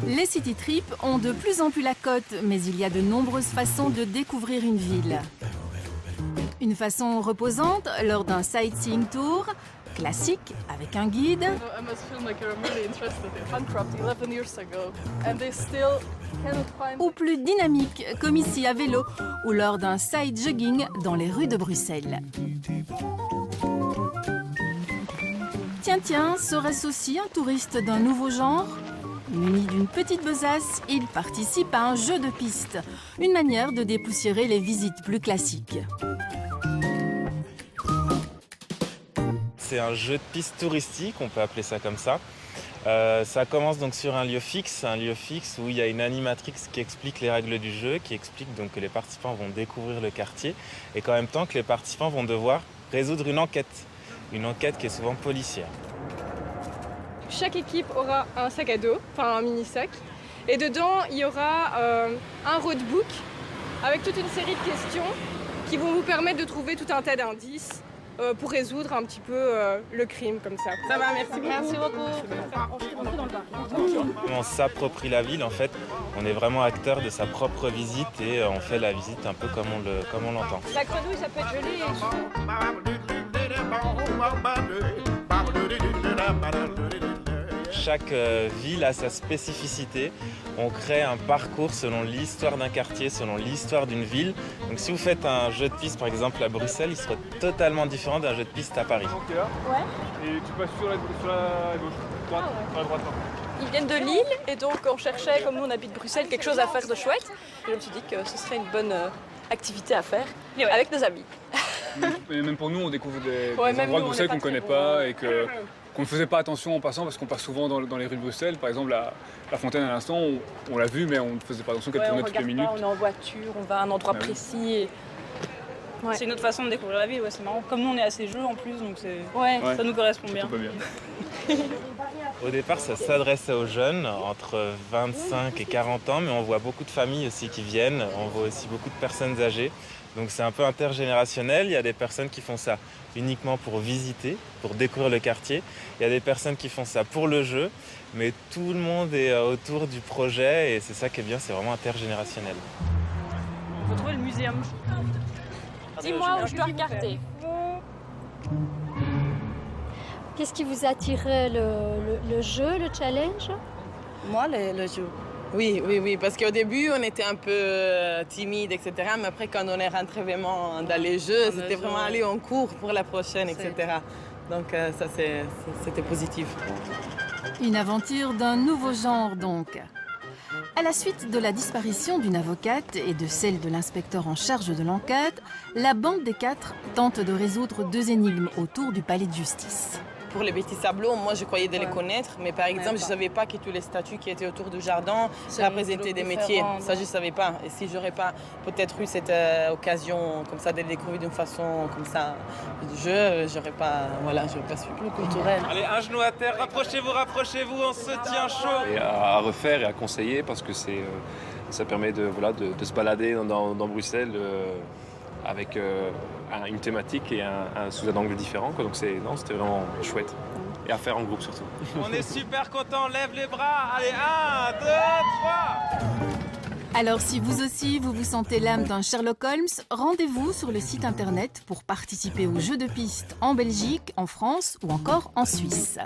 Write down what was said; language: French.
Les city trips ont de plus en plus la cote, mais il y a de nombreuses façons de découvrir une ville. Une façon reposante lors d'un sightseeing tour, classique avec un guide, I must feel like you're really interested in Bancroft 11 years ago, and they still cannot find. ou plus dynamique comme ici à vélo ou lors d'un side jogging dans les rues de Bruxelles. Tiens, serait-ce aussi un touriste d'un nouveau genre ? Muni d'une petite besace, il participe à un jeu de piste, une manière de dépoussiérer les visites plus classiques. C'est un jeu de piste touristique, on peut appeler ça comme ça. Ça commence donc sur un lieu fixe où il y a une animatrice qui explique les règles du jeu, qui explique donc que les participants vont découvrir le quartier et qu'en même temps que les participants vont devoir résoudre une enquête qui est souvent policière. Chaque équipe aura un sac à dos, enfin un mini sac, et dedans il y aura un roadbook avec toute une série de questions qui vont vous permettre de trouver tout un tas d'indices pour résoudre un petit peu le crime comme ça. Ça va, merci beaucoup. Merci beaucoup. On s'approprie la ville, en fait, on est vraiment acteur de sa propre visite et on fait la visite un peu comme on l'entend. La grenouille, ça peut être joli. Chaque ville a sa spécificité. On crée un parcours selon l'histoire d'un quartier, selon l'histoire d'une ville. Donc si vous faites un jeu de piste par exemple à Bruxelles, il sera totalement différent d'un jeu de piste à Paris. Ouais. Et tu passes sur la gauche, droite, sur la droite. Ils viennent de Lille et donc on cherchait, comme nous on habite Bruxelles, quelque chose à faire de chouette. Et je me suis dit que ce serait une bonne activité à faire avec nos amis. Et même pour nous, on découvre des même endroits nous, de on Bruxelles n'est pas qu'on ne connaît très pas et qu'on ne faisait pas attention en passant parce qu'on passe souvent dans les rues de Bruxelles. Par exemple, la fontaine à l'instant, on l'a vue, mais on ne faisait pas attention qu'elle tournait toutes les minutes. On est en voiture, on va à un endroit précis. Et... Ouais. C'est une autre façon de découvrir la ville, c'est marrant. Comme nous on est assez jeux en plus, donc ça nous correspond bien. Au départ, ça s'adressait aux jeunes, entre 25 et 40 ans, mais on voit beaucoup de familles aussi qui viennent, on voit aussi beaucoup de personnes âgées. Donc c'est un peu intergénérationnel, il y a des personnes qui font ça uniquement pour visiter, pour découvrir le quartier. Il y a des personnes qui font ça pour le jeu, mais tout le monde est autour du projet et c'est ça qui est bien, c'est vraiment intergénérationnel. Il faut trouver le muséum. Dis-moi où je dois regarder. Qu'est-ce qui vous attirait, le jeu, le challenge? Moi, le jeu. Oui, parce qu'au début, on était un peu timide, etc. Mais après, quand on est rentré vraiment dans les jeux, c'était vraiment aller en cours pour la prochaine, etc. Donc ça, c'était positif. Une aventure d'un nouveau genre donc. À la suite de la disparition d'une avocate et de celle de l'inspecteur en charge de l'enquête, la bande des quatre tente de résoudre deux énigmes autour du palais de justice. Pour les petits sablons, moi je croyais de les connaître, mais par exemple, je ne savais pas que tous les statues qui étaient autour du jardin représentaient des métiers. Ça, je ne savais pas. Et si j'aurais pas peut-être eu cette occasion comme ça de les découvrir d'une façon comme ça de jeu, j'aurais pas su. Le culturel. Allez, un genou à terre, rapprochez-vous, on se tient chaud. Et à refaire et à conseiller parce que ça permet de se balader dans Bruxelles avec une thématique et sous un angle différent. Donc c'était vraiment chouette. Et à faire en groupe surtout. On est super contents, lève les bras. Allez, 1, 2, 3. Alors si vous aussi vous sentez l'âme d'un Sherlock Holmes, rendez-vous sur le site internet pour participer aux jeux de piste en Belgique, en France ou encore en Suisse.